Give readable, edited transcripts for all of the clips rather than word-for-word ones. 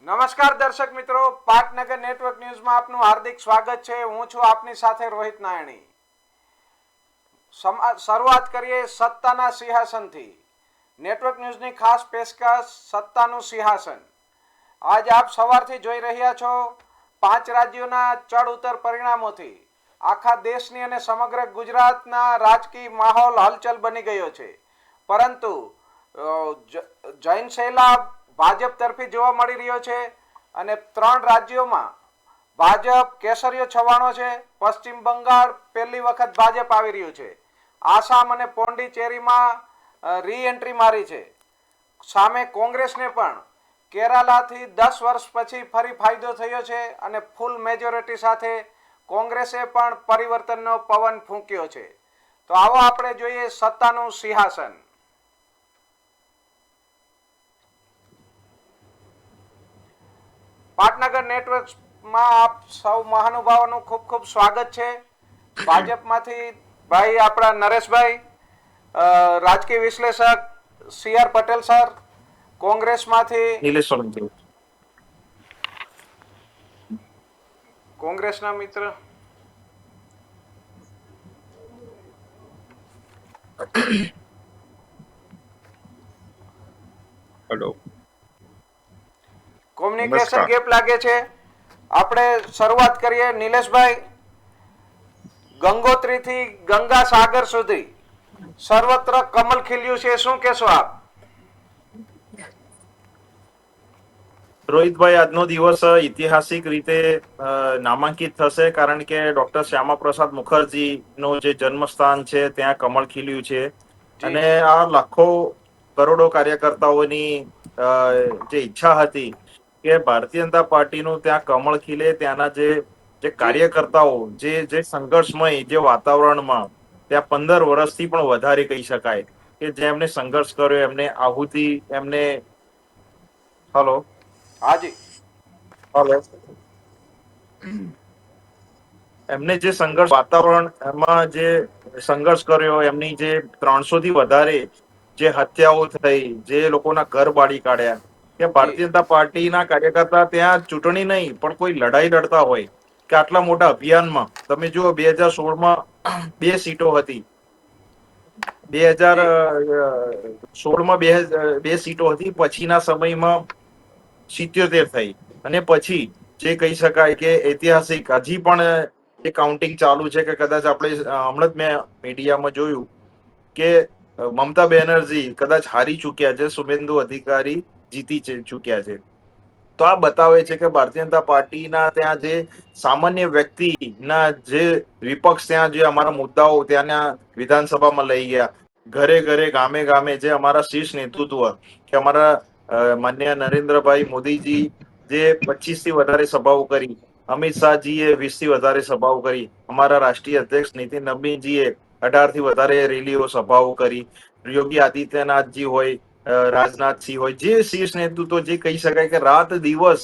નમસ્કાર દર્શક મિત્રો, પાટનગર નેટવર્ક ન્યૂઝમાં આપનું હાર્દિક સ્વાગત છે. હું છું આપની સાથે રોહિત નાયણી. શરૂઆત કરીએ સત્તાના સિંહાસનથી. નેટવર્ક ન્યૂઝની ખાસ પેશકશ સત્તાનું સિંહાસન. આજ આપ સવારથી જોઈ રહ્યા છો 5 રાજ્યોના ચડ ઉતર પરિણામોથી આખા દેશની અને સમગ્ર ગુજરાતના રાજકીય માહોલ હલચલ બની ગયો છે. પરંતુ જૈન સૈલાબ ભાજપ તરફી જોવા મળી રહ્યો છે અને 3 રાજ્યોમાં ભાજપ કેસરીયો છવાણો છે. પશ્ચિમ બંગાળ પહેલી વખત ભાજપ આવી રહ્યું છે. આસામ અને પોંડિચેરીમાં રી એન્ટ્રી મારી છે. સામે કોંગ્રેસને પણ કેરાલાથી 10 વર્ષ પછી ફરી ફાયદો થયો છે અને ફૂલ મેજોરિટી સાથે કોંગ્રેસે પણ પરિવર્તનનો પવન ફૂંક્યો છે. તો આવો આપણે જોઈએ સત્તાનું સિંહાસન. પાટનગર નેટવર્કમાં આપ સૌ મહાનુભાવોનું ખૂબ ખૂબ સ્વાગત છે. ભાજપમાંથી ભાઈ આપણા નરેશભાઈ, રાજકીય વિશ્લેષક CR પટેલ સર, કોંગ્રેસમાંથી નિલેશ સોલંકી, કોંગ્રેસના મિત્ર હેલો, કોમ્યુનિકેશન ગેપ લાગે છે. આપણે શરૂઆત કરીએ. નિલેશભાઈ, ગંગોત્રીથી ગંગા સાગર સુધી સર્વત્ર કમલ ખીલ્યું છે, શું કહેશો આપ? રોહિતભાઈ, આજનો દિવસ ઐતિહાસિક રીતે નામાંકિત થશે, કારણ કે ડોક્ટર શ્યામા પ્રસાદ મુખર્જી નું જે જન્મસ્થાન છે ત્યાં કમળ ખીલ્યું છે. અને આ લાખો કરોડો કાર્યકર્તાઓની જે ઈચ્છા હતી કે ભારતીય જનતા પાર્ટીનું ત્યાં કમળ ખીલે, ત્યાંના જે કાર્યકર્તાઓ જે સંઘર્ષમય જે વાતાવરણમાં ત્યાં 15 વર્ષથી પણ વધારે કહી શકાય કે જે એમને સંઘર્ષ કર્યો, એમને આહુતિ, એમને હલો હાજી હલો એમને જે સંઘર્ષ વાતાવરણ એમાં જે સંઘર્ષ કર્યો, એમની જે 300 થી વધારે જે હત્યાઓ થઈ, જે લોકોના ઘર બાળી કાઢ્યા, કે ભારતીય જનતા પાર્ટીના કાર્યકર્તા ત્યાં ચૂંટણી નહીં પણ કોઈ લડાઈ લડતા હોય કે આટલા મોટા અભિયાનમાં તમે જુઓ 2016માં 2 સીટો હતી, 2016માં 2 સીટો હતી, પછીના સમયમાં 77 થઈ, અને પછી જે કહી શકાય કે ઐતિહાસિક હજી પણ એ કાઉન્ટિંગ ચાલુ છે કે કદાચ આપણે હમણાં જ મેં મીડિયામાં જોયું કે મમતા બેનર્જી કદાચ હારી ચૂક્યા છે, શુભેન્દુ અધિકારી જીતી ચૂક્યા છે. તો આ બતાવે છે કે ભારતીય જનતા પાર્ટીના ત્યાં જે સામાન્ય વ્યક્તિના જે વિપક્ષ, ત્યાં જે અમારા મુદ્દાઓ ત્યાંના વિધાનસભામાં લઈ ગયા, ઘરે ઘરે ગામે ગામે જે અમારા શીર્ષ નેતૃત્વ કે અમારા માન્ય નરેન્દ્રભાઈ મોદીજી જે 25 થી વધારે સભાઓ કરી, અમિત શાહજીએ 20 થી વધારે સભાઓ કરી, અમારા રાષ્ટ્રીય અધ્યક્ષ નીતિન નબીનજીએ 18 થી વધારે રેલીઓ સભાઓ કરી, યોગી આદિત્યનાથજી હોય, રાજનાથસિંહ હોય, જે શીર્ષ નેતૃત્વ જે કહી શકાય કે રાત દિવસ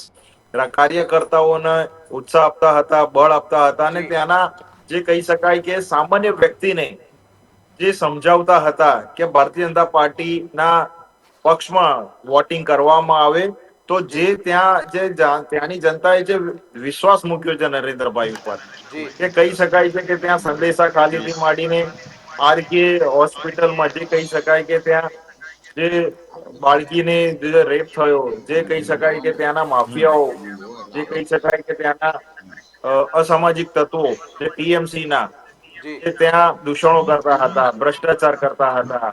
કાર્યકર્તાઓને ઉત્સાહ આપતા હતા, બળ આપતા હતા, અને ત્યાંના જે કહી શકાય કે સામાન્ય વ્યક્તિને જે સમજાવતા હતા કે ભારતીય જનતા પાર્ટીના પક્ષમાં વોટિંગ કરવામાં આવે તો જે ત્યાંની જનતાએ જે વિશ્વાસ મૂક્યો છે નરેન્દ્રભાઈ ઉપર, કે કહી શકાય છે કે ત્યાં સંદેશા ખાલીથી માંડીને RK હોસ્પિટલમાં જે કહી શકાય કે ત્યાં જે બાળકીને જે રેપ થયો, જે કહી શકાય કે ત્યાંના માફિયાઓ, જે કહી શકાય કે ત્યાંના અસામાજિક તત્વો જે TMC ના જે ત્યાં દૂષણો કરતા હતા, ભ્રષ્ટાચાર કરતા હતા,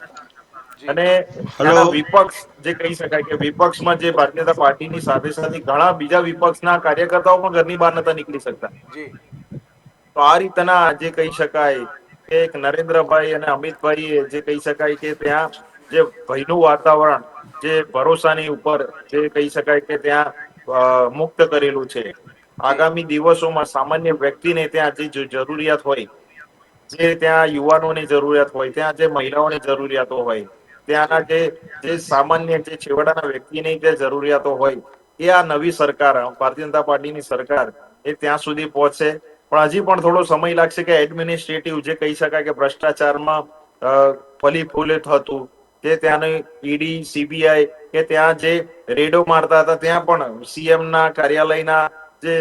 અને ત્યાંના વિપક્ષ જે કહી શકાય કે વિપક્ષમાં જે ભારતીય જનતા પાર્ટીની સાથે સાથે ઘણા બીજા વિપક્ષના કાર્યકર્તાઓ પણ ઘરની બહાર નતા નીકળી શકતા. તો આ રીતના જે કહી શકાય કે એક નરેન્દ્રભાઈ અને અમિતભાઈ જે કહી શકાય કે ત્યાં જે ભયનું વાતાવરણ, જે ભરોસાની ઉપર જે કહી શકાય કે ત્યાં મુક્ત કરેલું છે. આગામી દિવસોમાં સામાન્ય વ્યક્તિને ત્યાં જે જરૂરિયાત હોય, જે ત્યાં યુવાનોની જરૂરિયાત હોય, ત્યાં જે મહિલાઓની જરૂરિયાતો હોય, ત્યાંના જે સામાન્ય જે છેવાડાના વ્યક્તિની જે જરૂરિયાતો હોય, એ આ નવી સરકાર, ભારતીય જનતા પાર્ટીની સરકાર, એ ત્યાં સુધી પહોંચશે. પણ હજી પણ થોડો સમય લાગશે કે એડમિનિસ્ટ્રેટિવ જે કહી શકાય કે ભ્રષ્ટાચારમાં ફલી ફૂલે થતું, કે ત્યાંની ઈડી સીબીઆઈ કે ત્યાં જે રેડો મારતા હતા ત્યાં પણ સીએમ ના કાર્યાલયના જે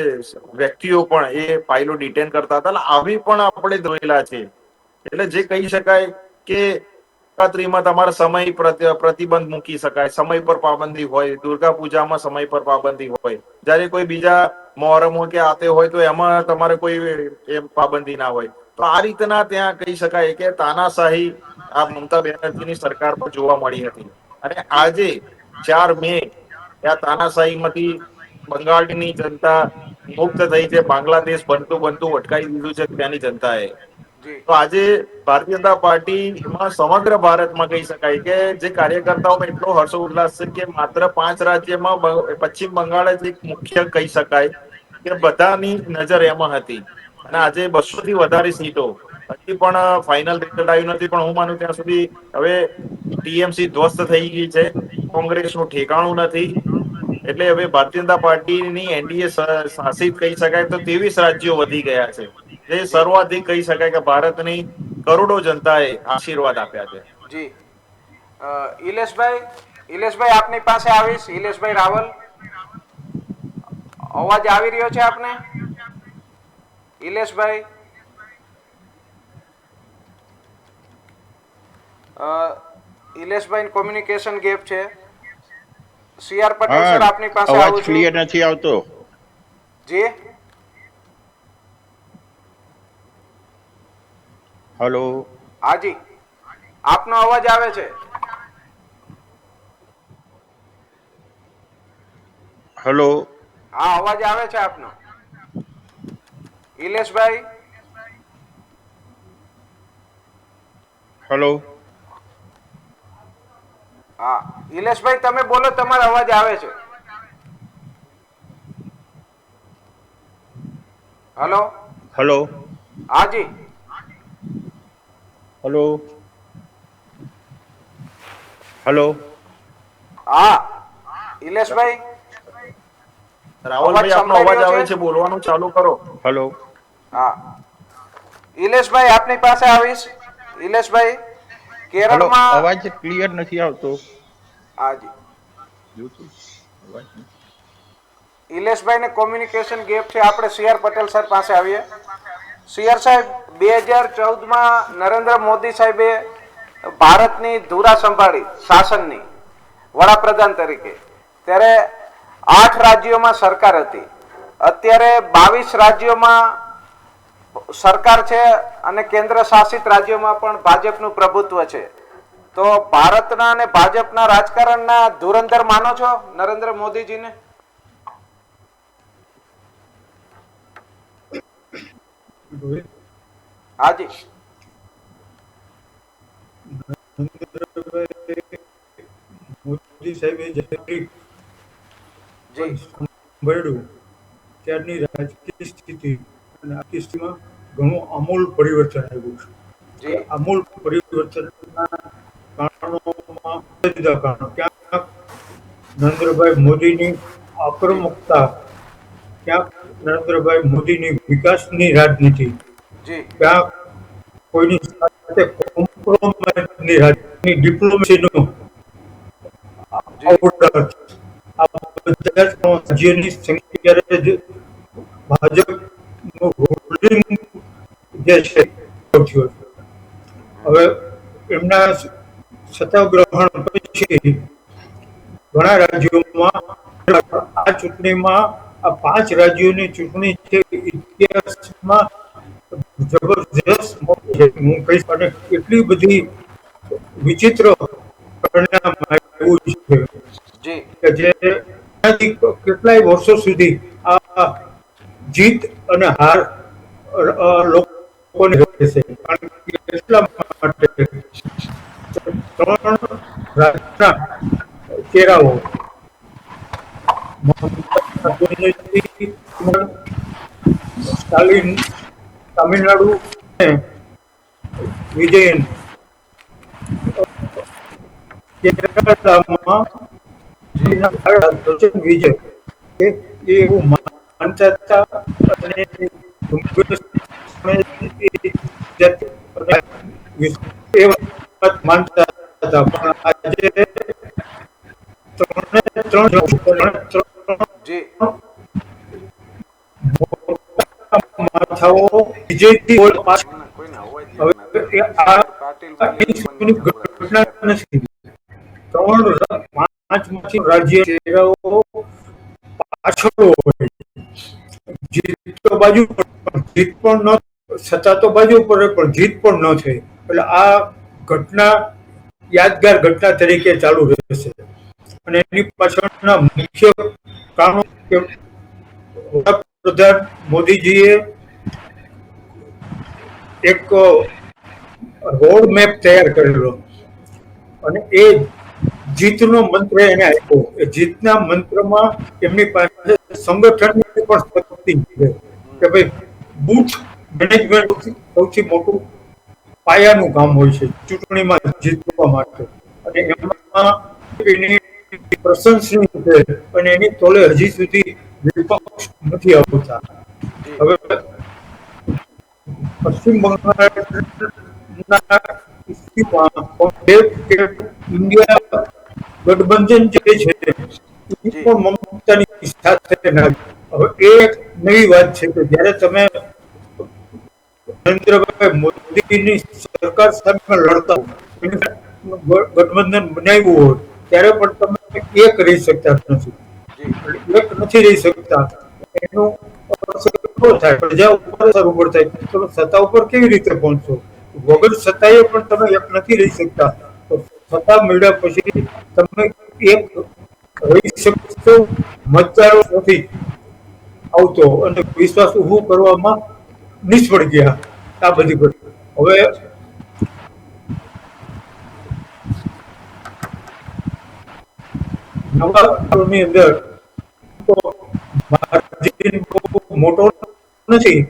વ્યક્તિઓ પણ એ ફાઇલો ડિટેન કરતા હતા. એટલે આવી પણ આપણે જોયેલા છે. એટલે જે કહી શકાય કે નવરાત્રીમાં તમારે સમય પ્રતિબંધ મૂકી શકાય, સમય પર પાબંદી હોય, દુર્ગા પૂજામાં સમય પર પાબંદી હોય, જ્યારે કોઈ બીજા મોહરમ હોય કે આતે હોય તો એમાં તમારે કોઈ પાબંદી ના હોય. તો આ રીતના ત્યાં કહી શકાય કે તાનાશાહી આ મમતા બેનર્જીની સરકાર પર જોવા મળી હતી. અને જી આજે 4 મે આ તાનાશાહીમાંથી બંગાળની જનતા મુક્ત થઈ છે. બાંગ્લાદેશ બનતું બનતું અટકાવી દીધું છે ત્યાંની જનતાએ. જી તો આજે ભારતીય જનતા પાર્ટીમાં સમગ્ર ભારતમાં કહી શકાય કે જે કાર્યકર્તાઓમાં એટલો હર્ષો ઉલ્લાસ છે કે માત્ર 5 રાજ્યમાં પશ્ચિમ બંગાળ જ એક મુખ્ય કહી શકાય કે બધાની નજર એમાં હતી. અને આજે 200 થી વધારે સીટો, હજી પણ ફાઇનલ રિઝલ્ટ આવ્યું નથી, પણ હું માનું ત્યાં સુધી હવે ટીએમસી ધ્વસ્ત થઈ ગઈ છે, કોંગ્રેસનું ઠેકાણું નથી. એટલે હવે ભારતીય જનતા પાર્ટીની એનડીએ શાસિત કહી શકાય તો 23 રાજ્યો વધી ગયા છે, જે જી સર્વાધિક કહી શકાય કે ભારતની કરોડો જનતાએ આશીર્વાદ આપ્યા છે. જી ઇલેશભાઈ આપની પાસે આવીશ. ઇલેશભાઈ રાવલ, અવાજ આવી રહ્યો છે આપને? ઇલેશભાઈ, ઇલેશભાઈ કોમ્યુનિકેશન ગેપ છે. સીઆર પટેલ સર આપની પાસે અવાજ આવું છું. ક્લિયર નથી આવતો. જી હલો, હાજી, આપનો અવાજ આવે છે. હલો, હા, અવાજ આવે છે આપનો. ઇલેશભાઈ, હલો. હા ઇલેશભાઈ તમે બોલો, તમારો અવાજ આવે છે. હલો, હલો, હાજી, હલો, હલો. હા ઇલેશભાઈ, રાહુલભાઈ, આપનો સંભળાઈ અવાજ રહ્યો આવે છે? છે, બોલવાનું ચાલુ કરો. હલો. હા ઇલેશભાઈ આપની પાસે આવીશ. ઇલેશભાઈ, હલો, કેરળમાં, અવાજ ક્લિયર નથી આવતો. હાજી, અવાજ નથી. ઇલેશભાઈ ને કોમ્યુનિકેશન ગેપ છે. આપણે સીઆર પટેલ સર પાસે આવીએ. સીઆર સાહેબ, 2014માં નરેન્દ્ર મોદી સાહેબે ભારતની ધુરા સંભાળી શાસનની વડાપ્રધાન તરીકે, ત્યારે 8 રાજ્યોમાં સરકાર હતી. અત્યારે 22 રાજ્યોમાં સરકાર છે અને કેન્દ્ર શાસિત રાજ્યોમાં પણ ભાજપનું પ્રભુત્વ છે. તો ભારતના અને ભાજપના રાજકારણના ધુરંધર માનો છો નરેન્દ્ર મોદીજીને? હાજી, મોદી સાહેબે જ્યારે જી સંભાળ્યું ત્યારની રાજકીય સ્થિતિ અને આર્થિક સ્થિતિમાં ઘણું આમૂલ પરિવર્તન આવ્યું છે. જી આમૂલ પરિવર્તનના કારણોમાં જુદા જુદા કારણો. ક્યાંક નરેન્દ્રભાઈ મોદીની આક્રમકતા, ક્યાંક નરેન્દ્રભાઈ મોદીની વિકાસની રાજનીતિ, જી ક્યાંક કોઈની સાથે કોમ્પ્રોમાઇઝની રાજનીતિ, ડિપ્લોમસીનું જી આવડત, આ બધા જ રાજ્યની સંખ્યા જે ભાજપનું હોલ્ડિંગ જે છે થયું છે. હવે એમના સત્તા ગ્રહણ પછી ઘણા રાજ્યોમાં આ ચૂંટણીમાં આ 5 રાજ્યોની ચૂંટણી છે ઇતિહાસમાં જબરજસ્ત મોટી છે. હું કહીશ, અને એટલી બધી વિચિત્ર પરિણામ આવ્યું છે જી કે જે કેટલાય વર્ષો સુધી આ જીત અને હાર લોકોને રહેશે. કારણ કે એટલા માટે 3 રાજ્યના ચહેરાઓ મમતા બેનર્જી, સ્ટાલિન તામિલનાડુ અને વિજયન કેરળમાં વિજય એ એવું માનતા હતા. અને કોંગ્રેસ એ વાત માનતા હતા હતા, પણ આજે ત્રણ જી માથાઓ વિજયથી કોઈને અવાજ હવે નથી. એ આ પાટીલ બોલે એ મને એની નથી ખબર. ઘટના નથી. પાંચમાંથી રાજ્ય ચહેરાઓ પાછળ હોય, જીત તો બાજુ પર, પણ જીત પણ ન, સત્તા તો બાજુ પર પણ જીત પણ ન થઈ. એટલે આ ઘટના યાદગાર ઘટના તરીકે ચાલુ રહેશે. અને એની પાછળના મુખ્ય કારણો કે વડાપ્રધાન મોદીજીએ એક રોડ મેપ તૈયાર કરેલો અને એ જીતનો મંત્ર એને આપ્યો. એ જીતના મંત્રમાં એમની પાસે સંગઠનની પણ શક્તિ છે કે ભાઈ બૂથ મેનેજમેન્ટ સૌથી મોટું પાયાનું કામ હોય છે ચૂંટણીમાં જીતવા માટે. અને એમાં એની પ્રશંસનીય છે અને એની તોલે હજી સુધી વિપક્ષ નથી આવતા. હવે પશ્ચિમ બંગાળના ઇન્ડિયા ગઠબંધન જે છે એ પણ મમતાની સાથે ના. હવે એ એક નવી વાત છે કે જ્યારે તમે નરેન્દ્રભાઈ મોદીની સરકાર સામે લડતા ગઠબંધન બનાવ્યું હોય ત્યારે પણ તમે એક રહી શકતા નથી. એક નથી રહી શકતા. એનું થાય પ્રજા ઉપર અસર ઉપર થાય. તમે સત્તા ઉપર કેવી રીતે પહોંચશો? વગર સત્તાએ પણ તમે એક નથી રહી શકતા. તો સત્તા મળ્યા પછી તમે એક રહી શકશો. મતદારો નથી આવતો અને વિશ્વાસ ઉભું કરવામાં નિષ્ફળ ગયા. આ બધી હવે નવા અંદર તો માર્જિન બહુ મોટો નથી.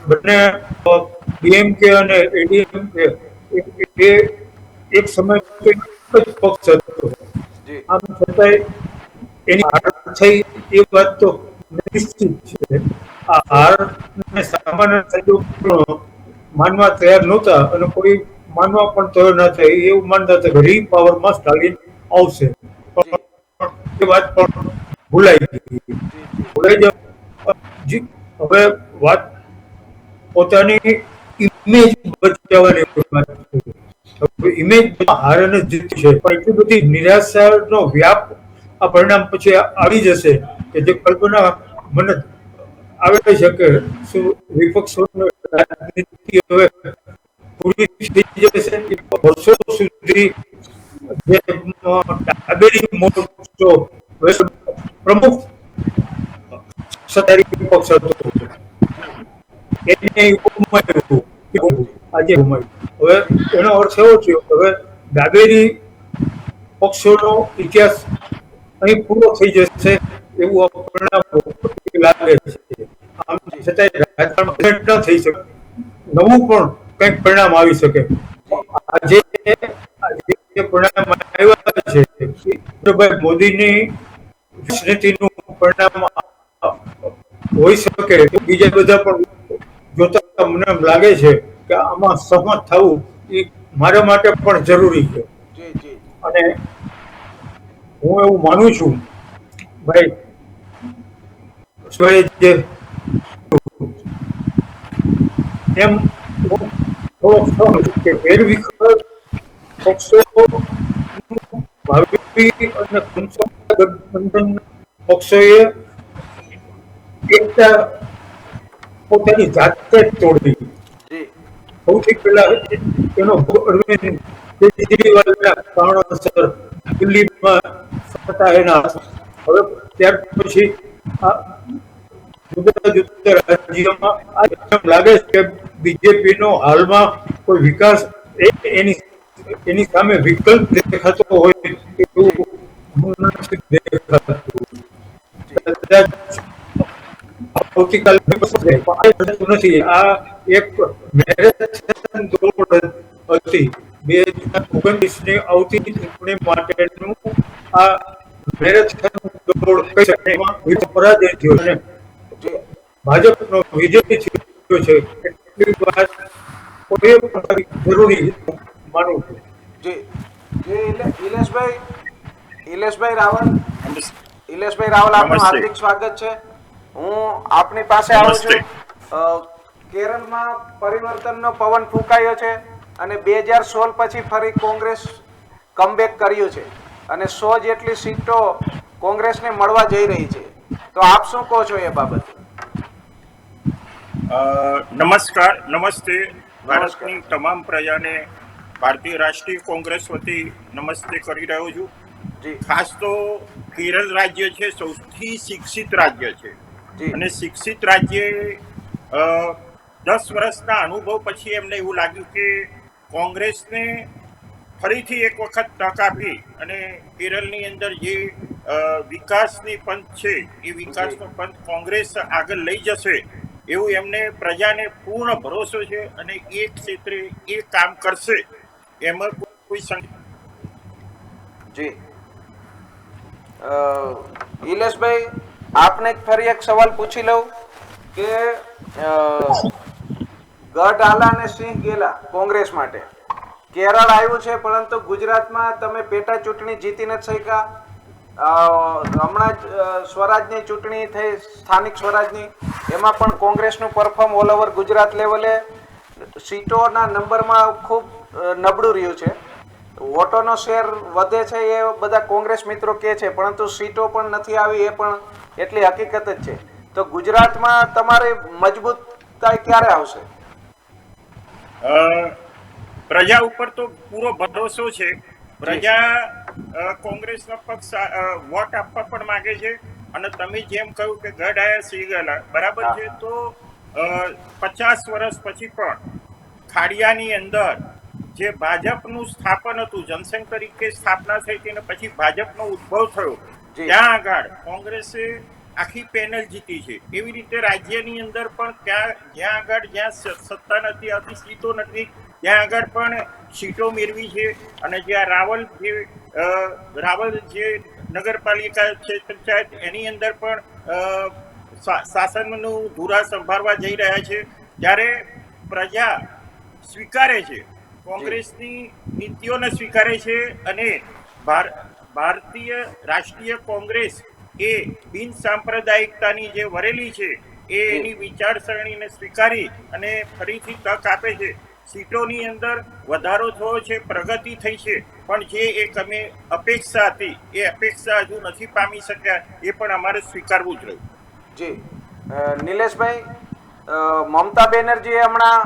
બંને ડીએમકે અને એડીએમકે એ એક સમય એક જ પક્ષ હતો. જી આમ છતાંય એની હાર થઈ એ વાત તો નિશ્ચિત છે. આ હારને સામાન્ય સદુપયોગ માનવા તૈયાર નહોતા અને કોઈ માનવા પણ તૈયાર ના થાય. એવું માનતા હતા કે રીપાવરમાં સ્ટાલિન આવશે. જી એ વાત પણ ભૂલાઈ ગઈ. જી જી ભૂલાઈ જાય. હવે વાત પોતાની ઇમેજ બચાવવાની વાત છે. હવે ઇમેજ હાર અને જીત છે પણ એટલી બધી નિરાશાનો વ્યાપ આ પરિણામ પછી આવી જશે કે જે કલ્પના મને આવે છે કે શું વિપક્ષોની રાજનીતિ હવે પૂરી થઈ જશે. વર્ષો સુધી જે ડાબેરી મોરચો પ્રમુખ સત્તાધારી પક્ષ હતો એને ગુમાવ્યું. આજે ગુમાવ્યું. હવે એનો અર્થ એવો થયો કે હવે ડાબેરી પક્ષોનો ઇતિહાસ અહીં પૂરો થઈ જશે એવું પરિણામ લાગે છે. આમ છતાંય રાજકારણ ન થઈ શકે. નવું પણ કંઈક પરિણામ આવી શકે. આજે જે પરિણામ આવ્યા છે નરેન્દ્રભાઈ મોદીની રાજનીતિનું પરિણામ હોઈ શકે. બીજા બધા પણ જોતા મને એમ લાગે છે કે આમાં સહમત થવું એ મારા માટે પણ જરૂરી છે. જી જી અને હું એવું માનું છું ભાઈ જે એમ હું થોડો સહમત છું કે વેરવિખેર પક્ષો ભાવિ અને ગઠબંધન પક્ષોએ એકતા પોતાની જાતે જ તોડી. જી સૌથી પહેલા એનો ભોગ અરવિંદ કેજરીવાલના કારણોસર દિલ્હીમાં સત્તા એના. હવે ત્યાર પછી આ જુદા જુદા રાજ્યોમાં આ એમ લાગે છે કે બીજેપીનો હાલમાં કોઈ વિકાસ એની સામે વિકલ્પ દેખાતો હોય એવું મને નથી દેખાતું. કદાચ આવતીકાલે નથી. આ એક મેરેથોન દોડ હતી 2029 આવતી ચૂંટણી માટેનું. આ મેરેથોન દોડ કહી શકાય. એમાં પરાજય થયો અને જી ભાજપનો વિજય થયો છે. એટલી વાત જરૂરી માનું છું. જી જી ઇલેશભાઈ રાવલ, ઇલેશભાઈ રાવલ, આપનું નમસ્તે. હાર્દિક સ્વાગત છે. હું આપની પાસે આવું છું. કેરળમાં પરિવર્તનનો પવન ફૂંકાયો છે અને 2016 પછી ફરી કોંગ્રેસ કમબેક કર્યું છે અને 100 જેટલી સીટો કોંગ્રેસને મળવા જઈ રહી છે. તો આપ શું કહો છો એ બાબતે? નમસ્કાર, નમસ્તે. ભારતની તમામ પ્રજાને ભારતીય રાષ્ટ્રીય કોંગ્રેસ વતી નમસ્તે કરી રહ્યો છું. જી ખાસ તો કેરળ રાજ્ય છે સૌથી શિક્ષિત રાજ્ય છે જી અને શિક્ષિત રાજ્યે 10 વર્ષના અનુભવ પછી એમને એવું લાગ્યું કે કોંગ્રેસને ફરીથી એક વખત તક આપી અને કેરળની અંદર જે વિકાસની પંથ છે એ વિકાસનો પંથ કોંગ્રેસ આગળ લઈ જશે એવું એમને પ્રજાને પૂર્ણ ભરોસો છે અને એ ક્ષેત્રે એ કામ કરશે એમાં કોઈ જી ઇલેશભાઈ, આપને ફરી એક સવાલ પૂછી લઉં કે ગઢ આલા અને સિંહ ગેલા કોંગ્રેસ માટે કેરળ આવ્યું છે, પરંતુ ગુજરાતમાં તમે પેટા ચૂંટણી જીતી નથી શક્યા. હમણાં જ સ્વરાજની ચૂંટણી થઈ, સ્થાનિક સ્વરાજની, એમાં પણ કોંગ્રેસનું પરફોર્મ ઓલ ઓવર ગુજરાત લેવલે સીટોના નંબરમાં ખૂબ નબળું રહ્યું છે. વોટોનો શેર વધે છે એ બધા કોંગ્રેસ મિત્રો કહે છે, પરંતુ સીટો પણ નથી આવી, એ પણ એટલી હકીકત જ છે. તો ગુજરાતમાં તમારી મજબૂતાઈ ક્યારે આવશે? પ્રજા ઉપર તો પૂરો ભરોસો છે. પ્રજા કોંગ્રેસનો પક્ષ વોટ આપવા પણ માંગે છે અને તમે જેમ કહ્યું કે ગઢ આયા સિંહ ગયેલા, બરાબર છે. તો 50 વર્ષ પછી પણ ખાડિયાની અંદર જે ભાજપનું સ્થાપન હતું, જનસંઘ તરીકે સ્થાપના થઈ હતી અને પછી ભાજપનો ઉદ્ભવ થયો, ત્યાં આગળ કોંગ્રેસે આખી પેનલ જીતી છે. એવી રીતે રાજ્યની અંદર પણ જ્યાં આગળ જ્યાં સત્તા નથી આવતી, સીટો નથી, ત્યાં આગળ પણ સીટો મેળવી છે. અને જ્યાં રાવલ જે નગરપાલિકા છે પંચાયત, એની અંદર પણ શાસનનું ધુરા સંભાળવા જઈ રહ્યા છે. જ્યારે પ્રજા સ્વીકારે છે, કોંગ્રેસની નીતિઓને સ્વીકારે છે અને ભારતીય રાષ્ટ્રીય કોંગ્રેસ એ બિન સાંપ્રદાયિકતાની જે વરેલી છે એ એની વિચારસરણીને સ્વીકારી અને ફરીથી તક આપે છે. સીટોની અંદર વધારો થયો છે, પ્રગતિ થઈ છે, પણ જે એક અમે અપેક્ષા હતી એ અપેક્ષા હજુ નથી પામી શક્યા, એ પણ અમારે સ્વીકારવું જ રહ્યું. જી નિલેશભાઈ, મમતા બેનર્જીએ હમણાં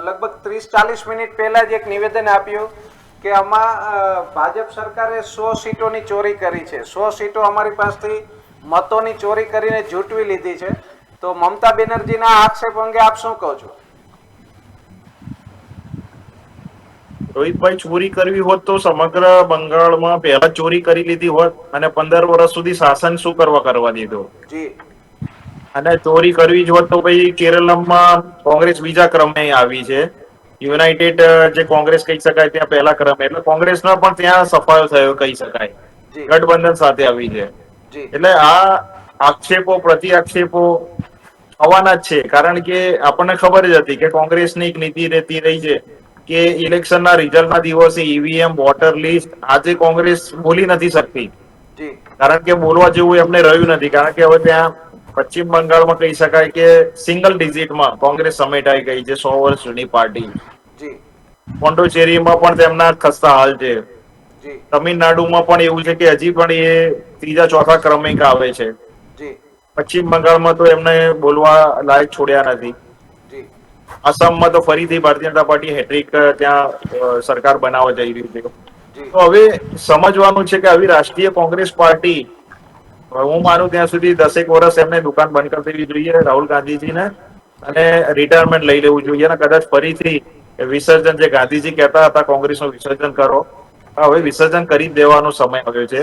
લગભગ 30-40 મિનિટ પહેલા જ એક નિવેદન આપ્યું કે આમાં ભાજપ સરકારે 100 સીટોની ચોરી કરી છે, 100 સીટો અમારી પાસેથી મતોની ચોરી કરીને જૂટવી લીધી છે. તો મમતા બેનર્જીના આક્ષેપ અંગે આપ શું કહો છો? રોહિતભાઈ, ચોરી કરવી હોત તો સમગ્ર બંગાળમાં પહેલા ચોરી કરી લીધી હોત અને 15 વર્ષ સુધી શાસન શું કરવા દીધું. જી અને ચોરી કરવી જ હોત તો ભાઈ કેરળમાં કોંગ્રેસ બીજા ક્રમે આવી છે. યુનાઇટેડ જે કોંગ્રેસ કહી શકાય ત્યાં પહેલા ક્રમે, એટલે કોંગ્રેસનો પણ ત્યાં સફાયો થયો કહી શકાય, ગઠબંધન સાથે આવી છે. એટલે આ આક્ષેપો પ્રતિ આક્ષેપો આવવાના જ છે, કારણ કે આપણને ખબર જ હતી કે કોંગ્રેસની એક નીતિ રહેતી રહી છે કે ઇલેક્શનના રિઝલ્ટના દિવસે ઈવીએમ, વોટર લિસ્ટ, આજે કોંગ્રેસ બોલી નથી શકતી, કારણ કે બોલવા જેવું એમને રહ્યું નથી. કારણ કે હવે ત્યાં પશ્ચિમ બંગાળમાં કહી શકાય કે સિંગલ ડિજિટમાં કોંગ્રેસ સમેટાઈ ગઈ છે, 100 વર્ષ જૂની પાર્ટી. પોંડુચેરીમાં પણ તેમના ખસ્તા હાલ છે. તમિલનાડુમાં પણ એવું છે કે હજી પણ એ ત્રીજા ચોથા ક્રમે આવે છે. પશ્ચિમ બંગાળમાં તો એમને બોલવા લાયક છોડ્યા નથી. આસામમાં તો ફરીથી ભારતીય જનતા પાર્ટી હેટ્રિક ત્યાં સરકાર બનાવવા જઈ રહી છે. તો હવે સમજવાનું છે કે આવી રાષ્ટ્રીય કોંગ્રેસ પાર્ટી, હું માનું ત્યાં સુધી 10 વર્ષ એમને દુકાન બંધ કરી દેવી જોઈએ રાહુલ ગાંધીજીને, અને રિટાયરમેન્ટ લઈ લેવું જોઈએ અને કદાચ ફરીથી વિસર્જન, જે ગાંધીજી કહેતા હતા કોંગ્રેસનું વિસર્જન કરો, હવે વિસર્જન કરી દેવાનો સમય આવ્યો છે.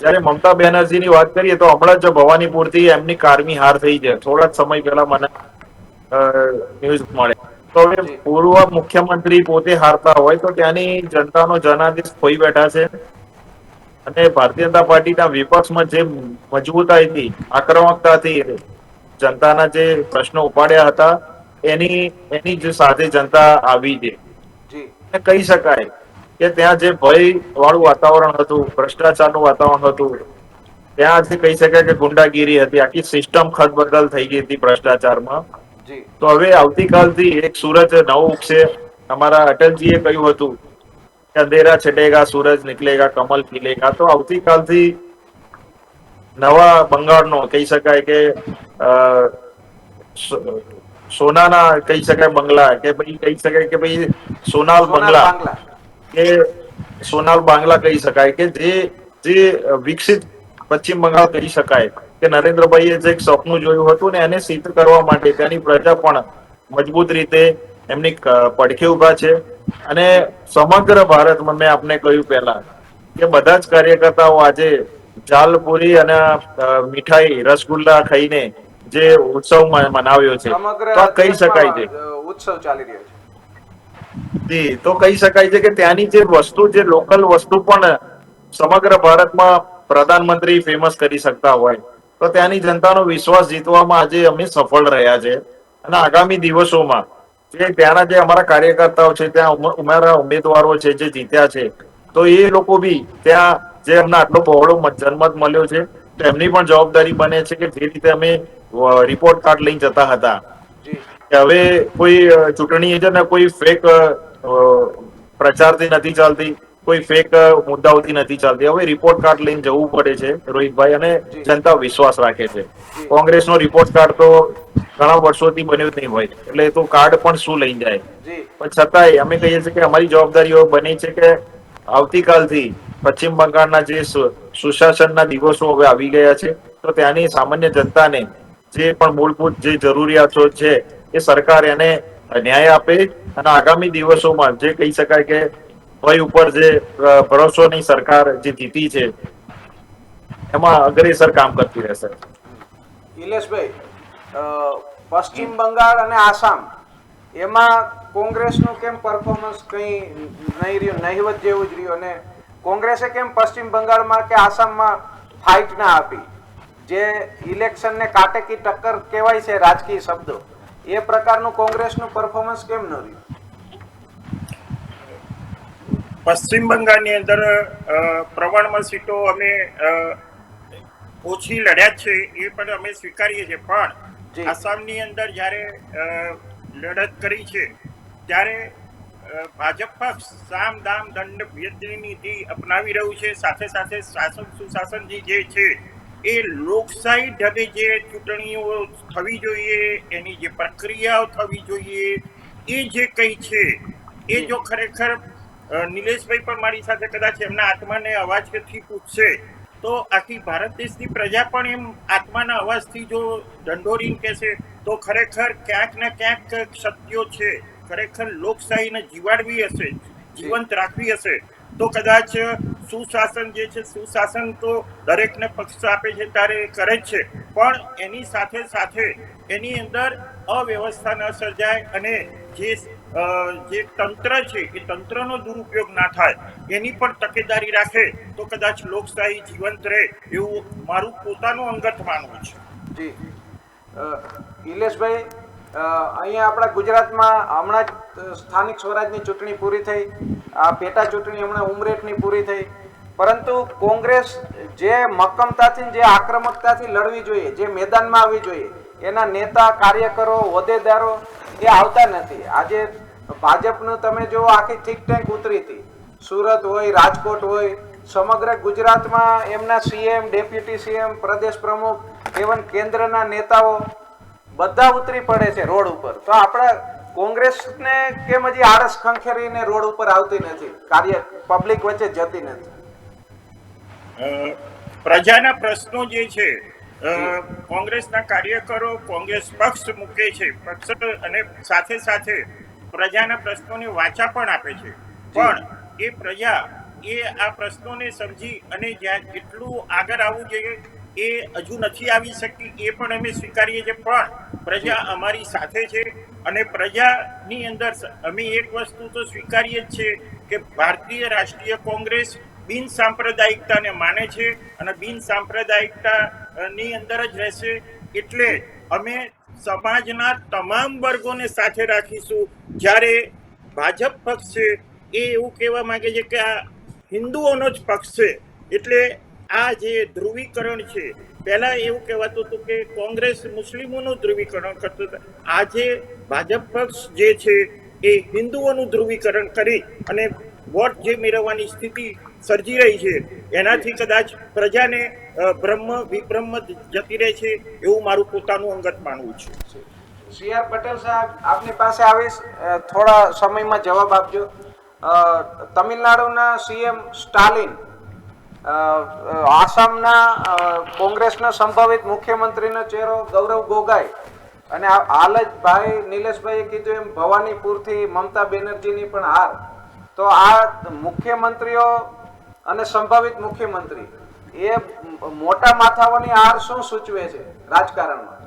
જયારે મમતા બેનર્જીની વાત કરીએ તો હમણાં જ ભવાનીપુરથી એમની કારમી હાર થઈ છે, થોડા જ સમય પહેલા મને ન્યૂઝ મળે. તો હવે પૂર્વ મુખ્યમંત્રી પોતે હારતા હોય તો ત્યાંની જનતાનો જનાદેશ ખોઈ બેઠા છે. અને ભારતીય જનતા પાર્ટીના વિપક્ષમાં જે મજબૂતાઈથી, આક્રમકતાથી જનતાના જે પ્રશ્નો ઉપાડ્યા હતા એની જ સાથે જનતા આવી છે. કહી શકાય કે ત્યાં જે ભય વાળું વાતાવરણ હતું, ભ્રષ્ટાચારનું વાતાવરણ હતું, ત્યાં આજે કહી શકાય કે ગુંડાગીરી હતી, આખી સિસ્ટમ ખદબદલ થઈ ગઈ હતી ભ્રષ્ટાચારમાં. જી તો હવે આવતીકાલથી એક સુરત નવું ઉગશે. અમારા અટલજીએ કહ્યું હતું કે અંધેરા છટેગા સૂરજ નિકલેગા કમલ ખીલેગા. તો આવતીકાલથી નવા બંગાળનો કહી શકાય કે સોનાના કહી શકાય બંગલા, કે ભાઈ કહી શકાય કે ભાઈ સોનાલ સોનાલ બંગલા, બાંગ્લા. કે સોનાલ બાંગ્લા કહી શકાય કે જે વિકસિત પશ્ચિમ બંગાળ કહી શકાય કે નરેન્દ્રભાઈએ જે એક સપનું જોયું હતું ને એને સિદ્ધ કરવા માટે ત્યાંની પ્રજા પણ મજબૂત રીતે એમની પડખે ઉભા છે. અને સમગ્ર ભારતમાં મેં આપને કહ્યું પહેલા કે બધા જ કાર્યકર્તાઓ આજે જાલપુરી અને મીઠાઈ રસગુલ્લા ખાઈને જે ઉત્સવ મનાવ્યો છે, સમગ્ર તો આ કહી શકાય છે. દેશમાં ઉત્સવ ચાલી રહ્યો છે. જી, તો કહી શકાય છે કે ત્યાંની જે વસ્તુ, જે લોકલ વસ્તુ પણ સમગ્ર ભારતમાં પ્રધાનમંત્રી ફેમસ કરી શકતા હોય, તો ત્યાંની જનતાનો વિશ્વાસ જીતવામાં આજે અમે સફળ રહ્યા છે. અને આગામી દિવસોમાં જે ત્યાંના જે અમારા કાર્યકર્તાઓ છે, ત્યાં અમારા ઉમેદવારો છે જે જીત્યા છે, તો એ લોકો બી ત્યાં જે અમને આટલો બહોળો જનમત મળ્યો છે, તો એમની પણ જવાબદારી બને છે કે જે રીતે અમે રિપોર્ટ કાર્ડ લઈને જતા હતા જી કે હવે કોઈ ચૂંટણી છે ને કોઈ ફેક પ્રચારથી નથી ચાલતી, કોઈ ફેક મુદ્દાઓથી નથી ચાલતી. હવે રિપોર્ટ કાર્ડ લઈને જવું પડે છે રોહિતભાઈ, અને જનતા વિશ્વાસ રાખે છે. કોંગ્રેસનો રિપોર્ટ કાર્ડ તો ઘણા વર્ષોથી બન્યો જ નહીં હોય, એટલે એ તો કાર્ડ પણ શું લઈને જાય. જી પણ છતાંય અમે કહીએ છીએ કે અમારી જવાબદારીઓ બની છે કે આવતીકાલથી પશ્ચિમ બંગાળના જે સુશાસનના દિવસો હવે આવી ગયા છે, તો ત્યાંની સામાન્ય જનતાને જે પણ મૂળભૂત જે જરૂરિયાતો છે એ સરકાર એને ન્યાય આપે. અને આગામી દિવસોમાં જે કહી શકાય કે ભય ઉપર જે ભરોસોની સરકાર જે જીતી છે એમાં અગ્રેસર કામ કરતી રહેશે. ઇલેશભાઈ, પશ્ચિમ બંગાળ અને આસામ એમાં કોંગ્રેસનું કેમ પરફોર્મન્સ કંઈ નહીં રહ્યું, નહિવત જેવું જ રહ્યું, અને કોંગ્રેસે કેમ પશ્ચિમ બંગાળમાં કે આસામમાં ફાઇટ ના આપી? જે ઇલેક્શનને કાટેકી ટક્કર કહેવાય છે રાજકીય શબ્દો, એ પ્રકારનું કોંગ્રેસનું પરફોર્મન્સ કેમ ન રહ્યું? પશ્ચિમ બંગાળની અંદર પ્રમાણમાં સીટો અમે ઓછી લડ્યા છે, એ પણ અમે સ્વીકારીએ છીએ. પણ આસામની અંદર જ્યારે લડત કરી છે ત્યારે ભાજપ પક્ષ સામ દામ દંડ ભેદની નીતિ અપનાવી રહ્યું છે. સાથે સાથે શાસન સુશાસન જે છે એ લોકશાહી ઢબે જે ચૂંટણીઓ થવી જોઈએ, એની જે પ્રક્રિયાઓ થવી જોઈએ, એ જે કંઈ છે એ જો ખરેખર નિલેશભાઈ પણ મારી સાથે કદાચ એમના આત્માને અવાજથી પૂછશે તો આખી ભારત દેશની પ્રજા પણ એમ આત્માના અવાજથી જો દંડોરીને કહેશે તો ખરેખર ક્યાંક ને ક્યાંક સત્યો છે. ખરેખર લોકશાહીને જીવાડવી હશે, જીવંત રાખવી હશે, તો કદાચ સુશાસન જે છે, સુશાસન તો દરેકને પક્ષ આપે છે ત્યારે કરે જ છે, પણ એની સાથે સાથે એની અંદર અવ્યવસ્થા ન સર્જાય અને જે તંત્ર છે એ તંત્રનો દુરુપયોગ ના થાય એની પણ તકેદારી રાખે તો કદાચ લોકશાહી જીવંત રહે, એવું મારું પોતાનું અંગત માનવું છે. જી ઇલેશભાઈ, અહીંયા આપણા ગુજરાતમાં હમણાં જ સ્થાનિક સ્વરાજની ચૂંટણી પૂરી થઈ, આ પેટા ચૂંટણી હમણાં ઉમરેઠની પૂરી થઈ, પરંતુ કોંગ્રેસ જે મક્કમતાથી, જે આક્રમકતાથી લડવી જોઈએ, જે મેદાનમાં આવવી જોઈએ, એના નેતા, કાર્યકરો, હોદ્દેદારો એ આવતા નથી. આજે ભાજપનું તમે જો આખી થિંક ટેન્ક ઉતરી હતી, સુરત હોય, રાજકોટ હોય, સમગ્ર ગુજરાતમાં એમના સીએમ, ડેપ્યુટી સીએમ, પ્રદેશ પ્રમુખ, એવન કેન્દ્રના નેતાઓ બધા ઉતરી પડે છે રોડ ઉપર. તો આપણા કોંગ્રેસને કેમ હજી આળસ ખંખેરીને રોડ ઉપર આવતી નથી, પબ્લિક વચ્ચે જતી નથી? પ્રજાના પ્રશ્નો જે છે કોંગ્રેસના કાર્યકરો કોંગ્રેસ પક્ષ મૂકે છે, પક્ષ અને સાથે સાથે પ્રજાના પ્રશ્નોને વાચા પણ આપે છે, પણ એ પ્રજા આ પ્રશ્નોને સમજી અને જ્યાં જેટલું આગળ આવવું જોઈએ એ હજુ નથી આવી શકી, એ પણ અમે સ્વીકારીએ છીએ. પણ પ્રજા અમારી સાથે છે અને પ્રજાની અંદર અમે એક વસ્તુ તો સ્વીકારીએ જ છે કે ભારતીય રાષ્ટ્રીય કોંગ્રેસ બિન સાંપ્રદાયિકતાને માને છે અને બિન સાંપ્રદાયિકતાની અંદર જ રહેશે. એટલે અમે સમાજના તમામ વર્ગોને સાથે રાખીશું. જ્યારે ભાજપ પક્ષ છે એ એવું કહેવા માંગે છે કે આ હિન્દુઓનો જ પક્ષ છે. એટલે આ જે ધ્રુવીકરણ છે, પહેલા એવું કહેવાતું હતું કે કોંગ્રેસ મુસ્લિમોનું ધ્રુવીકરણ કરતું હતું. આજે ભાજપ પક્ષ જે છે એ હિન્દુઓનું ધ્રુવીકરણ કરી અને વોટ જે મેળવવાની સ્થિતિ સર્જી રહી છે, એનાથી કદાચ પ્રજાને બ્રહ્મ વિબ્રહ્મ જતી રહે છે, એવું મારું પોતાનું અંગત માનવું છે. સી.આર. પટેલ સાહેબ, આપની પાસે આવીશ, થોડા સમયમાં જવાબ આપજો. તમિલનાડુના સીએમ સ્ટાલિન, આસામના કોંગ્રેસના સંભવિત મુખ્યમંત્રીનો ચહેરો ગૌરવ ગોગોઈ, અને હાલ જ ભાઈ નિલેશભાઈએ કીધું એમ ભવાનીપુરથી મમતા બેનર્જીની પણ હાર. તો આ મુખ્યમંત્રીઓ અને સંભવિત મુખ્યમંત્રી એ મોટા માથાઓની હાર શું સૂચવે છે રાજકારણમાં?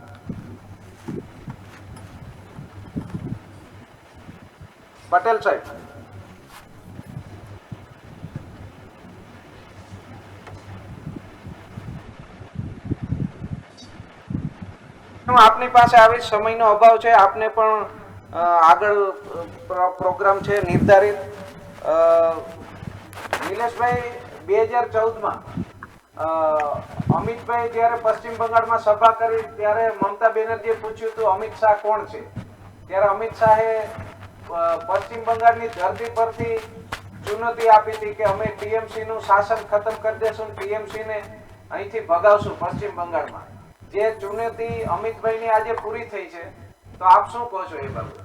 પટેલ સાહેબ. હું આપની પાસે આવી, સમયનો અભાવ છે, આપને પણ આગળ પ્રોગ્રામ છે નિર્ધારિત. નિલેશભાઈ, 2014માં અમિતભાઈ જ્યારે પશ્ચિમ બંગાળમાં સભા કરી ત્યારે મમતા બેનર્જીએ પૂછ્યું હતું અમિત શાહ કોણ છે? ત્યારે અમિત શાહે પશ્ચિમ બંગાળની ધરતી પરથી ચુનૌતી આપી હતી કે અમે ટીએમસી નું શાસન ખતમ કરી દેશું, ટીએમસી ને અહીંથી ભગાવશું પશ્ચિમ બંગાળમાં. જે ચુનૌતી અમિતભાઈની આજે પૂરી થઈ છે, તો આપ શું કહો છો એ બાબતે?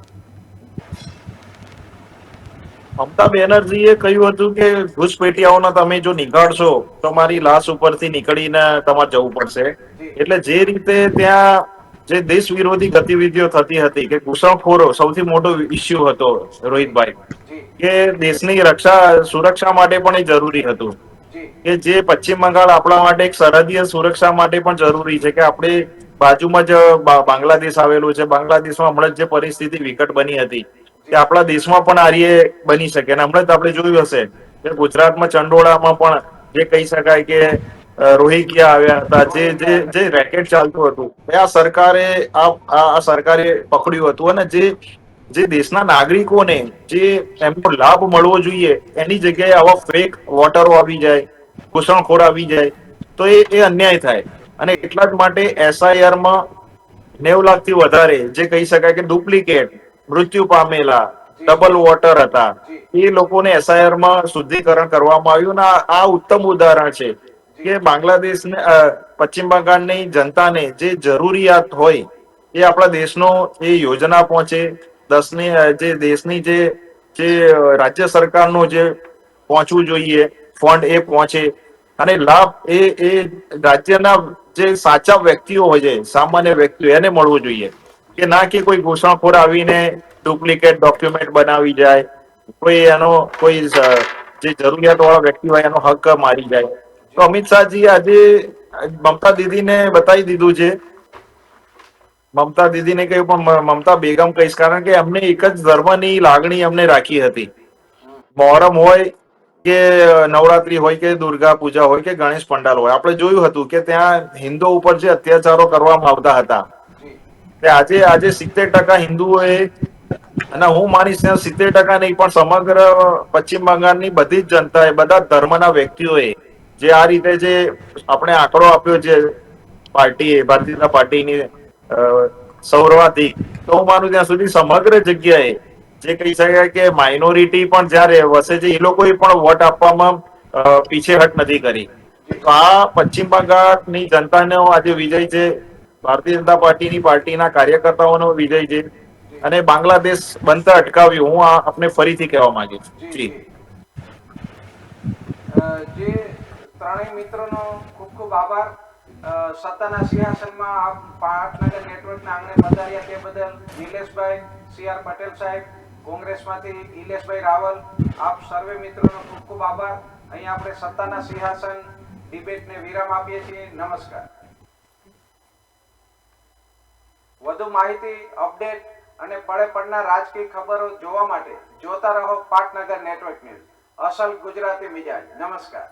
મમતા બેનર્જીએ કહ્યું હતું કે ઘૂસપેટિયાઓને તમે જો નીકાળશો તો મારી લાશ ઉપરથી નીકળીને તમારે જવું પડશે. એટલે જે રીતે ત્યાં જે દેશ વિરોધી ગતિવિધિઓ થતી હતી, કે ઘૂસણખોરો સૌથી મોટો ઇસ્યુ હતો રોહિતભાઈ, કે દેશની સુરક્ષા માટે પણ એ જરૂરી હતું કે જે પશ્ચિમ બંગાળ આપણા માટે એક સરહદીય સુરક્ષા માટે પણ જરૂરી છે, કે આપણે બાજુમાં જ બાંગ્લાદેશ આવેલું છે. બાંગ્લાદેશમાં હમણાં જે પરિસ્થિતિ વિકટ બની હતી, કે આપણા દેશમાં પણ આર્ય બની શકે. અને હમણાં આપણે જોયું હશે કે ગુજરાતમાં ચંડોળામાં પણ જે કહી શકાય કે રોહિંગ્યા આવ્યા હતા, જે રેકેટ ચાલતું હતું, આ સરકારે પકડ્યું હતું. અને જે દેશના નાગરિકોને જે એમનો લાભ મળવો જોઈએ એની જગ્યાએ આવા ફેક વોટરો આવી જાય, ઘૂસણખોર આવી જાય, તો એ અન્યાય થાય. અને એટલા જ માટે એસઆઈઆરમાં 90 લાખથી વધારે જે કહી શકાય કે ડુપ્લિકેટ મૃત્યુ પામેલા ડબલ વોટર હતા, એ લોકોને એસઆઈઆરમાં શુદ્ધિકરણ કરવામાં આવ્યું. અને આ ઉત્તમ ઉદાહરણ છે કે બાંગ્લાદેશને પશ્ચિમ બંગાળની જનતાને જે જરૂરિયાત હોય એ આપણા દેશનો એ યોજના પહોંચે, દેશની જે રાજ્ય સરકારનો જે પહોંચવું જોઈએ ફંડ એ પહોંચે, અને લાભ એ રાજ્યના જે સાચા વ્યક્તિઓ હોય છે, સામાન્ય વ્યક્તિઓ, એને મળવું જોઈએ. કે ના કે કોઈ ઘૂસણખોર આવીને ડુપ્લિકેટ ડોક્યુમેન્ટ બનાવી જાય, કોઈ જે જરૂરિયાત વાળા વ્યક્તિ હોય એનો હક મારી જાય. તો અમિત શાહજી આજે મમતા દીદીને બતાવી દીધું છે. મમતા દીદીને કહ્યું, પણ મમતા બેગમ કહીશ, કારણ કે અમને એક જ ધર્મની લાગણી અમને રાખી હતી. મોહરમ હોય કે નવરાત્રી હોય કે દુર્ગા પૂજા હોય કે ગણેશ પંડાલ હોય, આપણે જોયું હતું કે ત્યાં હિન્દુઓ ઉપર જે અત્યાચારો કરવામાં આવતા હતા, આજે 70% હિન્દુઓએ, અને હું માનીશ 70% નહીં પણ સમગ્ર પશ્ચિમ બંગાળની બધી જ જનતાએ, બધા ધર્મના વ્યક્તિઓએ જે આ રીતે જે આપણે આંકડો આપ્યો છે ભારતીય જનતા પાર્ટીની સૌર્વાધિક, તો હું માનું ત્યાં સુધી સમગ્ર જગ્યાએ જે કહી શકાય કે માઇનોરિટી પણ જયારે વસે છે, એ લોકોએ પણ વોટ આપવામાં પીછેહટ નથી કરી. તો આ પશ્ચિમ બંગાળની જનતાનો આજે વિજય છે, ભારતીય જનતા પાર્ટીના કાર્યકર્તાઓનો વિજય છે, અને બાંગ્લાદેશ બનતા અટકાવ્યું. હું આપને ફરીથી કહેવા માંગુ છું. જી, જે ત્રણેય મિત્રોનો ખૂબ ખૂબ આભાર. સત્તાના સિંહાસનમાં આપ પાટનગર નેટવર્કના આંગણે પધાર્યા તે બદલ નિલેશભાઈ, સી.આર. પટેલ સાહેબ, કોંગ્રેસમાંથી ઇલેશભાઈ રાવલ, આપ સર્વે મિત્રોનો ખૂબ ખૂબ આભાર. અહીં આપણે સત્તાના સિંહાસન ડિબેટને વિરામ આપીએ છીએ. નમસ્કાર. વધુ માહિતી, અપડેટ અને પડે પડના રાજકીય ખબરો જોવા માટે જોતા રહો પાટનગર નેટવર્ક ન્યૂઝ, અસલ ગુજરાતી મિજાજ. નમસ્કાર.